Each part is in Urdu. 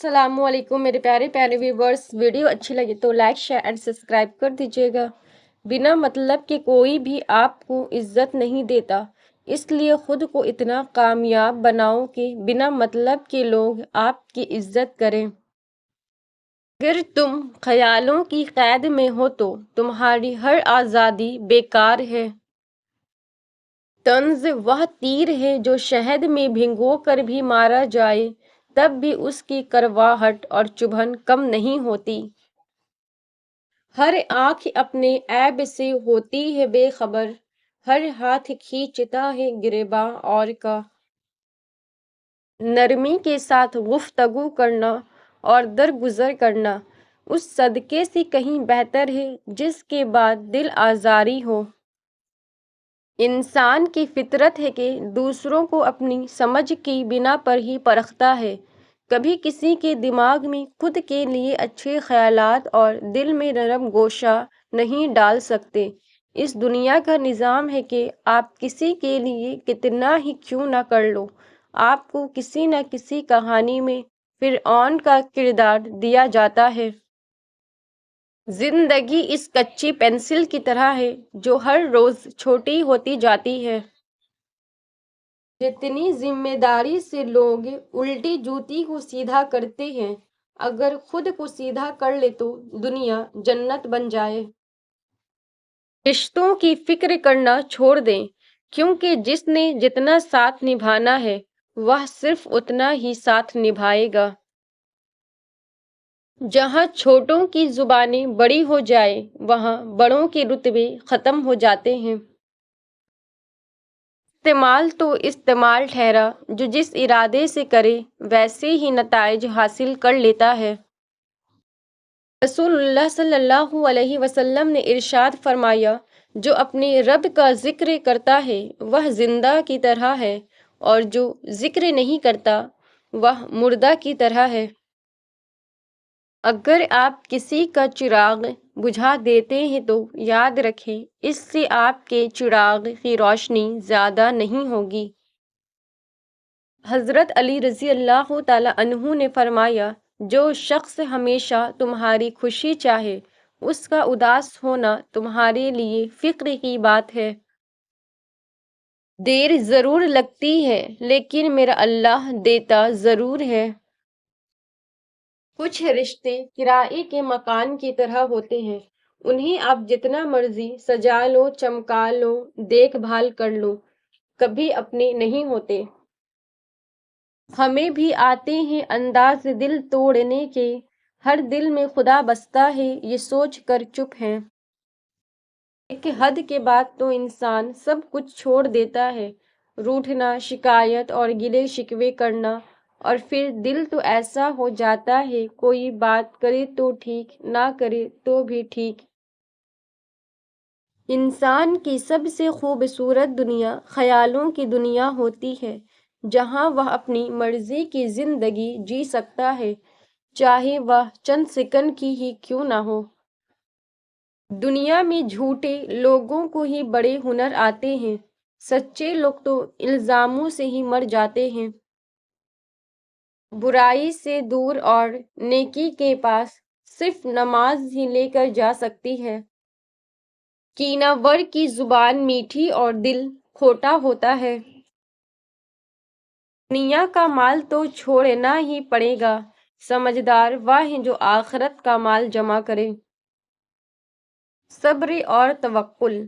السلام علیکم میرے پیارے پیارے ویورز، ویڈیو اچھی لگے تو لائک شیئر اینڈ سبسکرائب کر دیجیے گا۔ بنا مطلب کے کوئی بھی آپ کو عزت نہیں دیتا، اس لیے خود کو اتنا کامیاب بناؤ کہ بنا مطلب کے لوگ آپ کی عزت کریں۔ اگر تم خیالوں کی قید میں ہو تو تمہاری ہر آزادی بیکار ہے۔ طنز وہ تیر ہے جو شہد میں بھگو کر بھی مارا جائے تب بھی اس کی کرواہٹ اور چبھن کم نہیں ہوتی۔ ہر آنکھ اپنے عیب سے ہوتی ہے بے خبر، ہر ہاتھ کھینچتا ہے گریباں اور کا۔ نرمی کے ساتھ گفتگو کرنا اور درگزر کرنا اس صدقے سے کہیں بہتر ہے جس کے بعد دل آزاری ہو۔ انسان کی فطرت ہے کہ دوسروں کو اپنی سمجھ کی بنا پر ہی پرکھتا ہے، کبھی کسی کے دماغ میں خود کے لیے اچھے خیالات اور دل میں نرم گوشہ نہیں ڈال سکتے۔ اس دنیا کا نظام ہے کہ آپ کسی کے لیے کتنا ہی کیوں نہ کر لو، آپ کو کسی نہ کسی کہانی میں فرعون کا کردار دیا جاتا ہے۔ زندگی اس کچی پینسل کی طرح ہے جو ہر روز چھوٹی ہوتی جاتی ہے۔ جتنی ذمہ داری سے لوگ الٹی جوتی کو سیدھا کرتے ہیں، اگر خود کو سیدھا کر لے تو دنیا جنت بن جائے۔ رشتوں کی فکر کرنا چھوڑ دیں، کیونکہ جس نے جتنا ساتھ نبھانا ہے وہ صرف اتنا ہی ساتھ نبھائے گا۔ جہاں چھوٹوں کی زبانیں بڑی ہو جائیں وہاں بڑوں کے رتبے ختم ہو جاتے ہیں۔ استعمال تو استعمال ٹھہرا جو جس ارادے سے کرے ویسے ہی نتائج حاصل کر لیتا ہے۔ رسول اللہ صلی اللہ علیہ وسلم نے ارشاد فرمایا، جو اپنے رب کا ذکر کرتا ہے وہ زندہ کی طرح ہے اور جو ذکر نہیں کرتا وہ مردہ کی طرح ہے۔ اگر آپ کسی کا چراغ بجھا دیتے ہیں تو یاد رکھیں اس سے آپ کے چراغ کی روشنی زیادہ نہیں ہوگی۔ حضرت علی رضی اللہ تعالیٰ عنہ نے فرمایا، جو شخص ہمیشہ تمہاری خوشی چاہے اس کا اداس ہونا تمہارے لیے فخر کی بات ہے۔ دیر ضرور لگتی ہے لیکن میرا اللہ دیتا ضرور ہے۔ کچھ رشتے کرائے کے مکان کی طرح ہوتے ہیں، انہیں آپ جتنا مرضی سجا لو، چمکا لو، دیکھ بھال کر لو، کبھی اپنے نہیں ہوتے۔ ہمیں بھی آتے ہیں انداز دل توڑنے کے، ہر دل میں خدا بستا ہے یہ سوچ کر چپ ہیں۔ ایک حد کے بعد تو انسان سب کچھ چھوڑ دیتا ہے، روٹھنا، شکایت اور گلے شکوے کرنا، اور پھر دل تو ایسا ہو جاتا ہے کوئی بات کرے تو ٹھیک، نہ کرے تو بھی ٹھیک۔ انسان کی سب سے خوبصورت دنیا خیالوں کی دنیا ہوتی ہے، جہاں وہ اپنی مرضی کی زندگی جی سکتا ہے، چاہے وہ چند سیکنڈ کی ہی کیوں نہ ہو۔ دنیا میں جھوٹے لوگوں کو ہی بڑے ہنر آتے ہیں، سچے لوگ تو الزاموں سے ہی مر جاتے ہیں۔ برائی سے دور اور نیکی کے پاس صرف نماز ہی لے کر جا سکتی ہے۔ کینہ ور کی زبان میٹھی اور دل کھوٹا ہوتا ہے۔ دنیا کا مال تو چھوڑنا ہی پڑے گا، سمجھدار وہ ہے جو آخرت کا مال جمع کرے۔ صبر اور توکل۔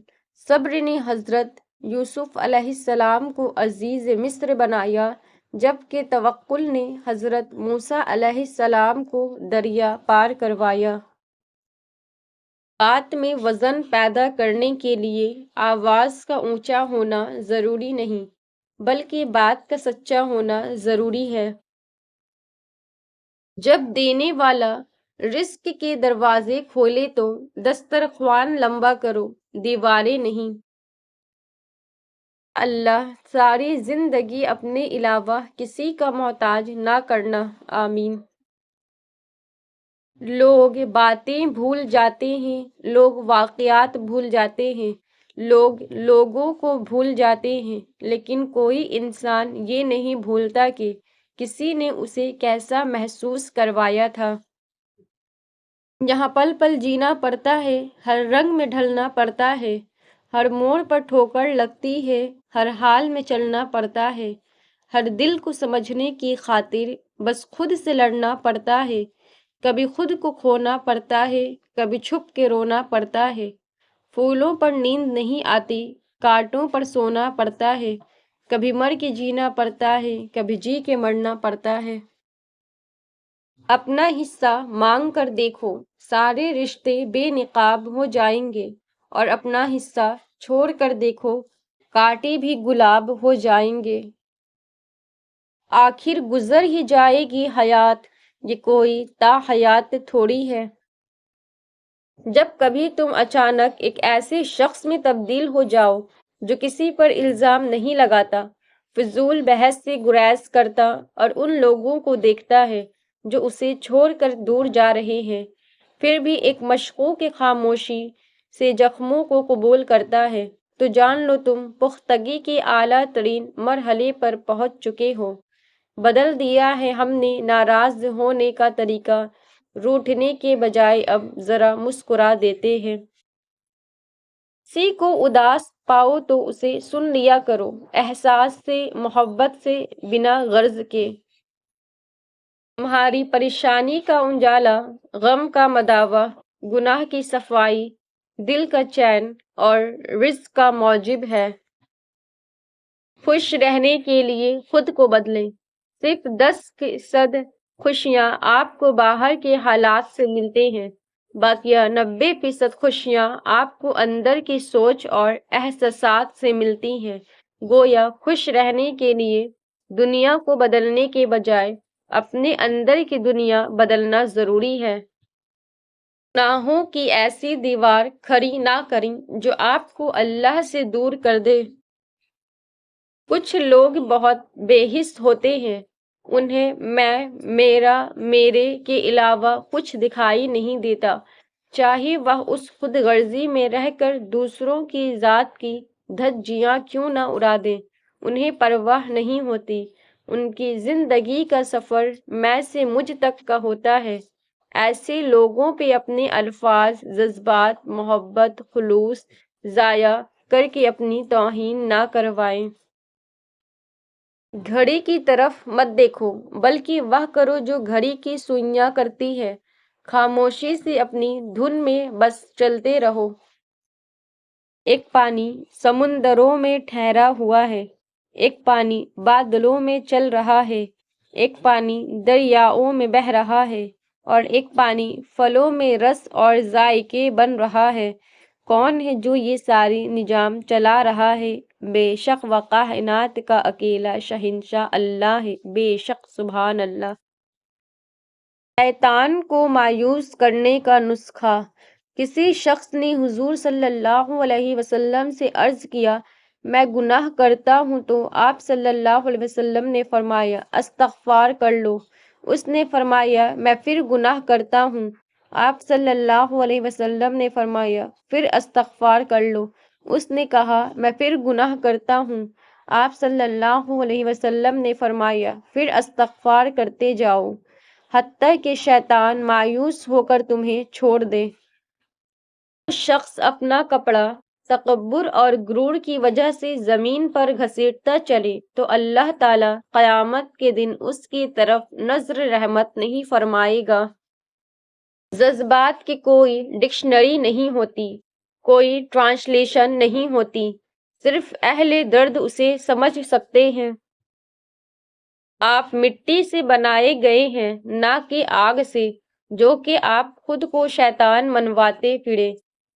صبر نے حضرت یوسف علیہ السلام کو عزیز مصر بنایا، جبکہ توکل نے حضرت موسیٰ علیہ السلام کو دریا پار کروایا۔ بات میں وزن پیدا کرنے کے لیے آواز کا اونچا ہونا ضروری نہیں، بلکہ بات کا سچا ہونا ضروری ہے۔ جب دینے والا رزق کے دروازے کھولے تو دسترخوان لمبا کرو، دیواریں نہیں۔ اللہ ساری زندگی اپنے علاوہ کسی کا محتاج نہ کرنا، آمین۔ لوگ باتیں بھول جاتے ہیں، لوگ واقعات بھول جاتے ہیں، لوگ لوگوں کو بھول جاتے ہیں، لیکن کوئی انسان یہ نہیں بھولتا کہ کسی نے اسے کیسا محسوس کروایا تھا۔ یہاں پل پل جینا پڑتا ہے، ہر رنگ میں ڈھلنا پڑتا ہے، ہر موڑ پر ٹھوکر لگتی ہے، ہر حال میں چلنا پڑتا ہے، ہر دل کو سمجھنے کی خاطر بس خود سے لڑنا پڑتا ہے، کبھی خود کو کھونا پڑتا ہے، کبھی چھپ کے رونا پڑتا ہے، پھولوں پر نیند نہیں آتی، کانٹوں پر سونا پڑتا ہے، کبھی مر کے جینا پڑتا ہے، کبھی جی کے مرنا پڑتا ہے۔ اپنا حصہ مانگ کر دیکھو، سارے رشتے بے نقاب ہو جائیں گے، اور اپنا حصہ چھوڑ کر دیکھو، کانٹے بھی گلاب ہو جائیں گے۔ آخر گزر ہی جائے گی حیات، یہ کوئی تا حیات تھوڑی ہے۔ جب کبھی تم اچانک ایک ایسے شخص میں تبدیل ہو جاؤ جو کسی پر الزام نہیں لگاتا، فضول بحث سے گریز کرتا اور ان لوگوں کو دیکھتا ہے جو اسے چھوڑ کر دور جا رہے ہیں، پھر بھی ایک مشکوک خاموشی سے زخموں کو قبول کرتا ہے، تو جان لو تم پختگی کے اعلیٰ ترین مرحلے پر پہنچ چکے ہو۔ بدل دیا ہے ہم نے ناراض ہونے کا طریقہ، روٹھنے کے بجائے اب ذرا مسکرا دیتے ہیں۔ کسی کو اداس پاؤ تو اسے سن لیا کرو، احساس سے، محبت سے، بنا غرض کے۔ تمہاری پریشانی کا اجالا، غم کا مداوا، گناہ کی صفائی، دل کا چین اور رزق کا موجب ہے۔ خوش رہنے کے لیے خود کو بدلیں۔ صرف 10% خوشیاں آپ کو باہر کے حالات سے ملتے ہیں، باقی 90% خوشیاں آپ کو اندر کی سوچ اور احساسات سے ملتی ہیں۔ گویا خوش رہنے کے لیے دنیا کو بدلنے کے بجائے اپنے اندر کی دنیا بدلنا ضروری ہے۔ گناہوں کی ایسی دیوار کھڑی نہ کریں جو آپ کو اللہ سے دور کر دے۔ کچھ لوگ بہت بے حس ہوتے ہیں، انہیں میں، میرا، میرے کے علاوہ کچھ دکھائی نہیں دیتا، چاہے وہ اس خود غرضی میں رہ کر دوسروں کی ذات کی دھجیاں کیوں نہ اڑا دیں، انہیں پرواہ نہیں ہوتی۔ ان کی زندگی کا سفر میں سے مجھ تک کا ہوتا ہے۔ ایسے لوگوں پہ اپنے الفاظ، جذبات، محبت، خلوص ضائع کر کے اپنی توہین نہ کروائیں۔ گھڑی کی طرف مت دیکھو، بلکہ وہ کرو جو گھڑی کی سوئیاں کرتی ہے۔ خاموشی سے اپنی دھن میں بس چلتے رہو۔ ایک پانی سمندروں میں ٹھہرا ہوا ہے، ایک پانی بادلوں میں چل رہا ہے، ایک پانی دریاؤں میں بہہ رہا ہے، اور ایک پانی پھلوں میں رس اور ذائقے بن رہا ہے۔ کون ہے جو یہ ساری نظام چلا رہا ہے؟ بے شک وہ کائنات کا اکیلا شہنشاہ اللہ ہے، بے شک سبحان اللہ۔ شیطان کو مایوس کرنے کا نسخہ۔ کسی شخص نے حضور صلی اللہ علیہ وسلم سے عرض کیا، میں گناہ کرتا ہوں، تو آپ صلی اللہ علیہ وسلم نے فرمایا، استغفار کر لو۔ اس نے فرمایا، میں پھر گناہ کرتا ہوں۔ آپ صلی اللہ علیہ وسلم نے فرمایا، پھر استغفار کر لو۔ اس نے کہا، میں پھر گناہ کرتا ہوں۔ آپ صلی اللہ علیہ وسلم نے فرمایا، پھر استغفار کرتے جاؤ، حتیٰ کہ شیطان مایوس ہو کر تمہیں چھوڑ دے۔ جو شخص اپنا کپڑا تکبر اور غرور کی وجہ سے زمین پر گھسیٹتا چلے تو اللہ تعالیٰ قیامت کے دن اس کی طرف نظر رحمت نہیں فرمائے گا۔ جذبات کی کوئی ڈکشنری نہیں ہوتی، کوئی ٹرانسلیشن نہیں ہوتی، صرف اہل درد اسے سمجھ سکتے ہیں۔ آپ مٹی سے بنائے گئے ہیں، نہ کہ آگ سے، جو کہ آپ خود کو شیطان منواتے پھریں،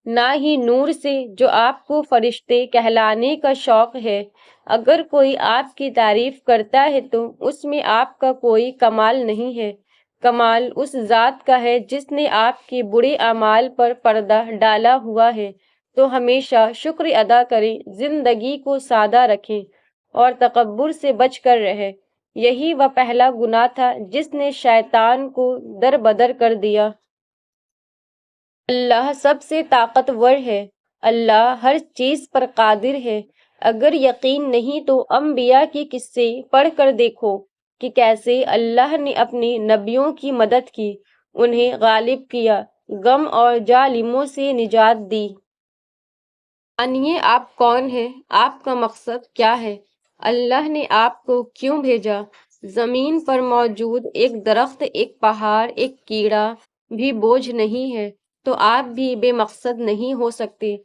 نہ ہی نور سے، جو آپ کو فرشتے کہلانے کا شوق ہے۔ اگر کوئی آپ کی تعریف کرتا ہے تو اس میں آپ کا کوئی کمال نہیں ہے، کمال اس ذات کا ہے جس نے آپ کے برے اعمال پر پردہ ڈالا ہوا ہے۔ تو ہمیشہ شکر ادا کریں، زندگی کو سادہ رکھیں اور تکبر سے بچ کر رہیں۔ یہی وہ پہلا گناہ تھا جس نے شیطان کو دربدر کر دیا۔ اللہ سب سے طاقتور ہے، اللہ ہر چیز پر قادر ہے۔ اگر یقین نہیں تو انبیاء کے قصے پڑھ کر دیکھو، کہ کیسے اللہ نے اپنے نبیوں کی مدد کی، انہیں غالب کیا، غم اور ظالموں سے نجات دی۔ جانیے آپ کون ہیں، آپ کا مقصد کیا ہے، اللہ نے آپ کو کیوں بھیجا۔ زمین پر موجود ایک درخت، ایک پہاڑ، ایک کیڑا بھی بوجھ نہیں ہے، تو آپ بھی بے مقصد نہیں ہو سکتے۔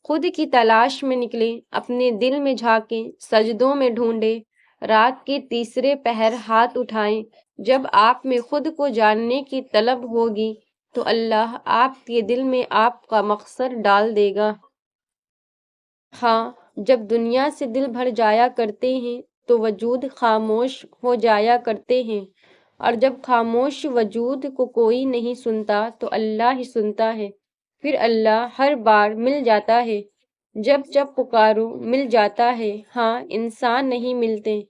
خود کی تلاش میں نکلیں، اپنے دل میں جھانکیں، سجدوں میں ڈھونڈیں، رات کے تیسرے پہر ہاتھ اٹھائیں۔ جب آپ میں خود کو جاننے کی طلب ہوگی تو اللہ آپ کے دل میں آپ کا مقصد ڈال دے گا۔ ہاں، جب دنیا سے دل بھر جایا کرتے ہیں تو وجود خاموش ہو جایا کرتے ہیں، اور جب خاموش وجود کو کوئی نہیں سنتا تو اللہ ہی سنتا ہے، پھر اللہ ہر بار مل جاتا ہے۔ جب جب پکارو مل جاتا ہے، ہاں انسان نہیں ملتے،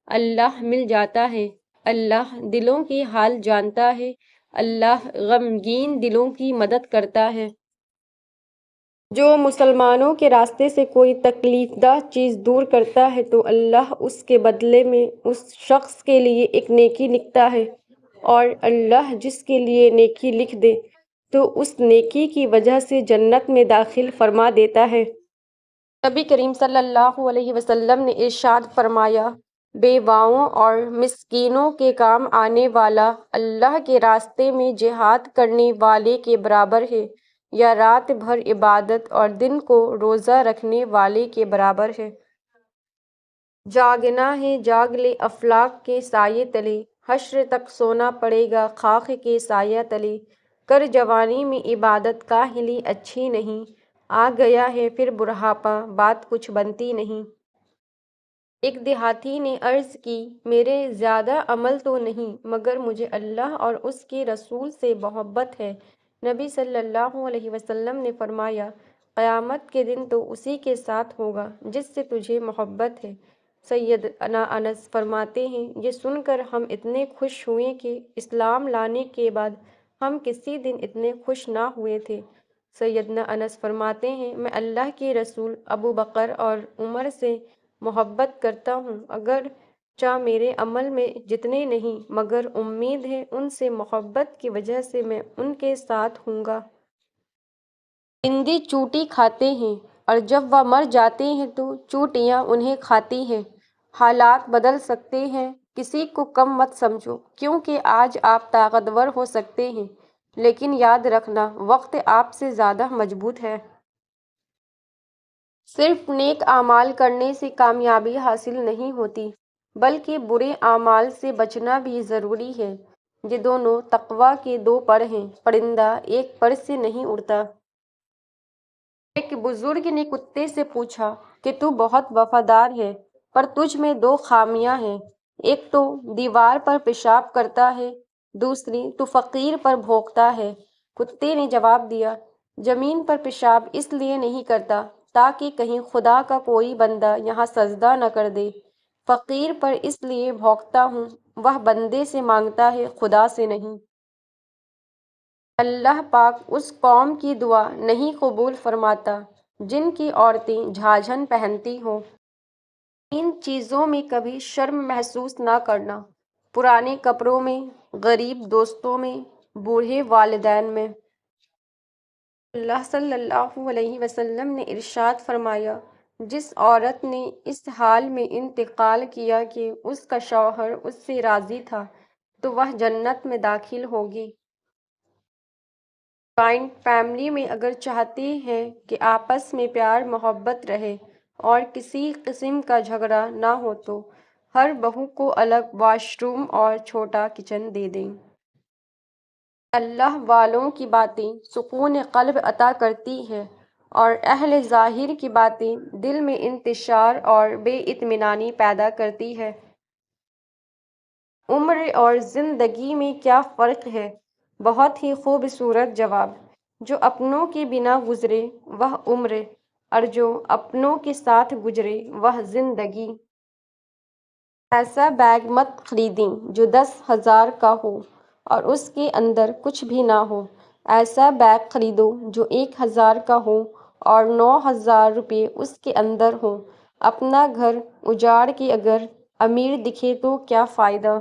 اللہ مل جاتا ہے۔ اللہ دلوں کے حال جانتا ہے، اللہ غمگین دلوں کی مدد کرتا ہے۔ جو مسلمانوں کے راستے سے کوئی تکلیف دہ چیز دور کرتا ہے تو اللہ اس کے بدلے میں اس شخص کے لیے ایک نیکی لکھتا ہے، اور اللہ جس کے لیے نیکی لکھ دے تو اس نیکی کی وجہ سے جنت میں داخل فرما دیتا ہے۔ نبی کریم صلی اللہ علیہ وسلم نے ارشاد فرمایا، بیواؤں اور مسکینوں کے کام آنے والا اللہ کے راستے میں جہاد کرنے والے کے برابر ہے، یا رات بھر عبادت اور دن کو روزہ رکھنے والے کے برابر ہے۔ جاگنا ہے جاگ لے افلاک کے سائے تلے، حشر تک سونا پڑے گا خاک کے سایہ تلے، کر جوانی میں عبادت کاہلی اچھی نہیں، آ گیا ہے پھر بڑھاپا بات کچھ بنتی نہیں۔ ایک دیہاتی نے عرض کی، میرے زیادہ عمل تو نہیں مگر مجھے اللہ اور اس کے رسول سے محبت ہے۔ نبی صلی اللہ علیہ وسلم نے فرمایا، قیامت کے دن تو اسی کے ساتھ ہوگا جس سے تجھے محبت ہے۔ سیدنا انس فرماتے ہیں، یہ سن کر ہم اتنے خوش ہوئے کہ اسلام لانے کے بعد ہم کسی دن اتنے خوش نہ ہوئے تھے۔ سیدنا انس فرماتے ہیں، میں اللہ کے رسول ابو بکر اور عمر سے محبت کرتا ہوں، اگرچہ میرے عمل میں جتنے نہیں مگر امید ہے ان سے محبت کی وجہ سے میں ان کے ساتھ ہوں گا۔ بندی چوٹی کھاتے ہیں اور جب وہ مر جاتے ہیں تو چوٹیاں انہیں کھاتی ہیں۔ حالات بدل سکتے ہیں، کسی کو کم مت سمجھو، کیونکہ آج آپ طاقتور ہو سکتے ہیں لیکن یاد رکھنا وقت آپ سے زیادہ مضبوط ہے۔ صرف نیک اعمال کرنے سے کامیابی حاصل نہیں ہوتی بلکہ برے اعمال سے بچنا بھی ضروری ہے۔ یہ دونوں تقویٰ کے دو پر ہیں، پرندہ ایک پر سے نہیں اڑتا۔ ایک بزرگ نے کتے سے پوچھا کہ تو بہت وفادار ہے پر تجھ میں دو خامیاں ہیں، ایک تو دیوار پر پیشاب کرتا ہے، دوسری تو فقیر پر بھونکتا ہے۔ کتے نے جواب دیا، زمین پر پیشاب اس لیے نہیں کرتا تاکہ کہیں خدا کا کوئی بندہ یہاں سجدہ نہ کر دے، فقیر پر اس لیے بھونکتا ہوں، وہ بندے سے مانگتا ہے خدا سے نہیں۔ اللہ پاک اس قوم کی دعا نہیں قبول فرماتا جن کی عورتیں جھاجھن پہنتی ہوں۔ تین چیزوں میں کبھی شرم محسوس نہ کرنا، پرانے کپڑوں میں، غریب دوستوں میں، بوڑھے والدین میں۔ اللہ صلی اللہ علیہ وسلم نے ارشاد فرمایا، جس عورت نے اس حال میں انتقال کیا کہ اس کا شوہر اس سے راضی تھا تو وہ جنت میں داخل ہوگی۔ جوائنٹ فیملی میں اگر چاہتے ہیں کہ آپس میں پیار محبت رہے اور کسی قسم کا جھگڑا نہ ہو تو ہر بہو کو الگ واش روم اور چھوٹا کچن دے دیں۔ اللہ والوں کی باتیں سکون قلب عطا کرتی ہیں اور اہل ظاہر کی باتیں دل میں انتشار اور بے اطمینانی پیدا کرتی ہے۔ عمر اور زندگی میں کیا فرق ہے؟ بہت ہی خوبصورت جواب۔ جو اپنوں کے بنا گزرے وہ عمر، اور جو اپنوں کے ساتھ گزرے وہ زندگی۔ ایسا بیگ مت خریدیں جو 10,000 کا ہو اور اس کے اندر کچھ بھی نہ ہو، ایسا بیگ خریدو جو 1,000 کا ہو اور 9,000 روپے اس کے اندر ہوں۔ اپنا گھر اجاڑ کے اگر امیر دکھے تو کیا فائدہ۔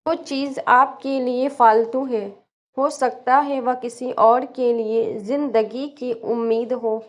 جو چیز آپ کے لیے فالتو ہے، ہو سکتا ہے وہ کسی اور کے لیے زندگی کی امید ہو۔